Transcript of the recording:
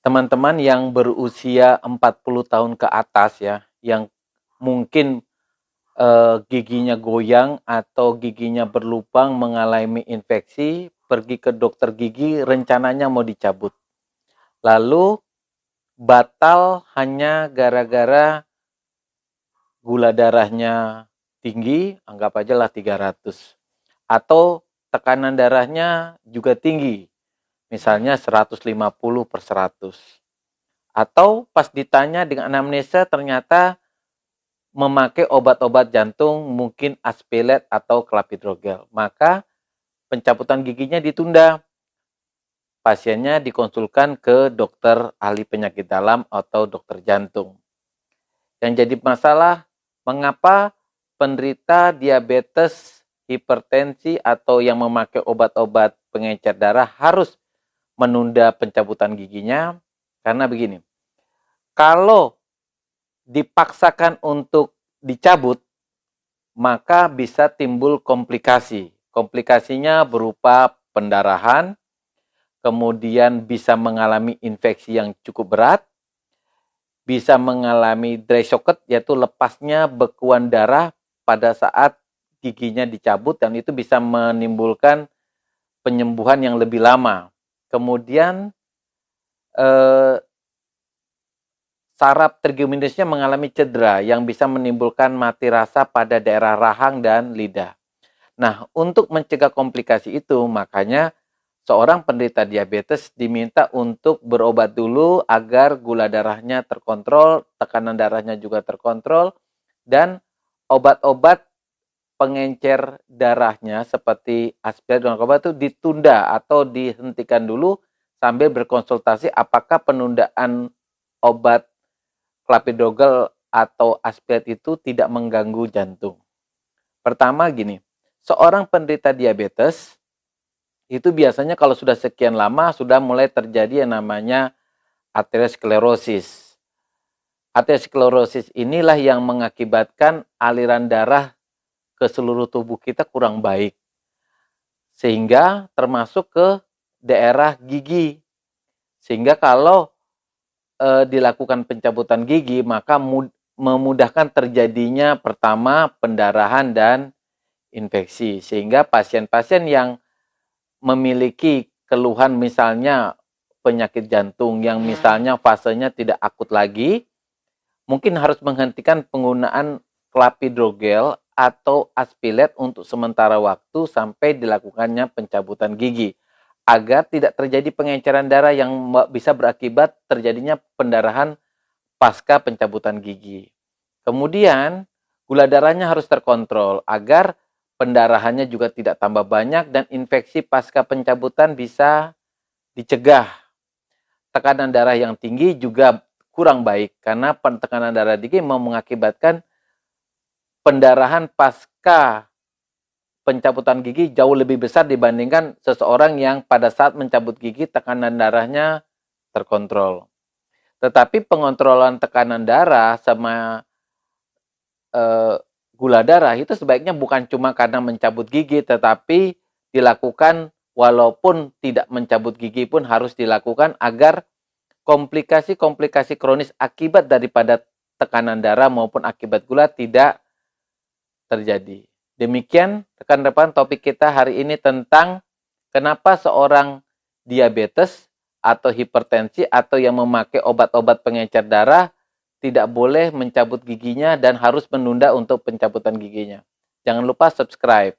Teman-teman yang berusia 40 tahun ke atas ya, yang mungkin giginya goyang atau giginya berlubang mengalami infeksi, pergi ke dokter gigi rencananya mau dicabut. Lalu batal hanya gara-gara gula darahnya tinggi, anggap aja lah 300. Atau tekanan darahnya juga tinggi, misalnya 150/100. Atau pas ditanya dengan anamnesa ternyata memakai obat-obat jantung, mungkin Aspilet atau Clopidogrel. Maka pencabutan giginya ditunda. Pasiennya dikonsulkan ke dokter ahli penyakit dalam atau dokter jantung. Yang jadi masalah, mengapa penderita diabetes, hipertensi, atau yang memakai obat-obat pengencer darah harus menunda pencabutan giginya? Karena begini, kalau dipaksakan untuk dicabut, maka bisa timbul komplikasi. Komplikasinya berupa pendarahan, kemudian bisa mengalami infeksi yang cukup berat, bisa mengalami dry socket, yaitu lepasnya bekuan darah pada saat giginya dicabut, dan itu bisa menimbulkan penyembuhan yang lebih lama. Kemudian saraf trigeminusnya mengalami cedera yang bisa menimbulkan mati rasa pada daerah rahang dan lidah. Nah, untuk mencegah komplikasi itu, makanya seorang penderita diabetes diminta untuk berobat dulu agar gula darahnya terkontrol, tekanan darahnya juga terkontrol, dan obat-obat pengencer darahnya seperti aspirin dan obat itu ditunda atau dihentikan dulu sambil berkonsultasi apakah penundaan obat Clopidogrel atau aspirin itu tidak mengganggu jantung. Pertama gini, seorang penderita diabetes itu biasanya kalau sudah sekian lama sudah mulai terjadi yang namanya aterosklerosis. Aterosklerosis inilah yang mengakibatkan aliran darah ke seluruh tubuh kita kurang baik. Sehingga termasuk ke daerah gigi. Sehingga kalau dilakukan pencabutan gigi, maka memudahkan terjadinya pertama pendarahan dan infeksi. Sehingga pasien-pasien yang memiliki keluhan misalnya penyakit jantung yang misalnya fasenya tidak akut lagi, mungkin harus menghentikan penggunaan Clopidogrel atau Aspilet untuk sementara waktu sampai dilakukannya pencabutan gigi, agar tidak terjadi pengenceran darah yang bisa berakibat terjadinya pendarahan pasca pencabutan gigi. Kemudian, gula darahnya harus terkontrol agar pendarahannya juga tidak tambah banyak dan infeksi pasca pencabutan bisa dicegah. Tekanan darah yang tinggi juga kurang baik karena tekanan darah tinggi mau mengakibatkan pendarahan pasca pencabutan gigi jauh lebih besar dibandingkan seseorang yang pada saat mencabut gigi tekanan darahnya terkontrol. Tetapi pengontrolan tekanan darah sama gula darah itu sebaiknya bukan cuma karena mencabut gigi, tetapi dilakukan walaupun tidak mencabut gigi pun harus dilakukan agar komplikasi-komplikasi kronis akibat daripada tekanan darah maupun akibat gula tidak terjadi. Demikian rekan-rekan topik kita hari ini tentang kenapa seorang diabetes atau hipertensi atau yang memakai obat-obat pengencer darah tidak boleh mencabut giginya dan harus menunda untuk pencabutan giginya. Jangan lupa subscribe.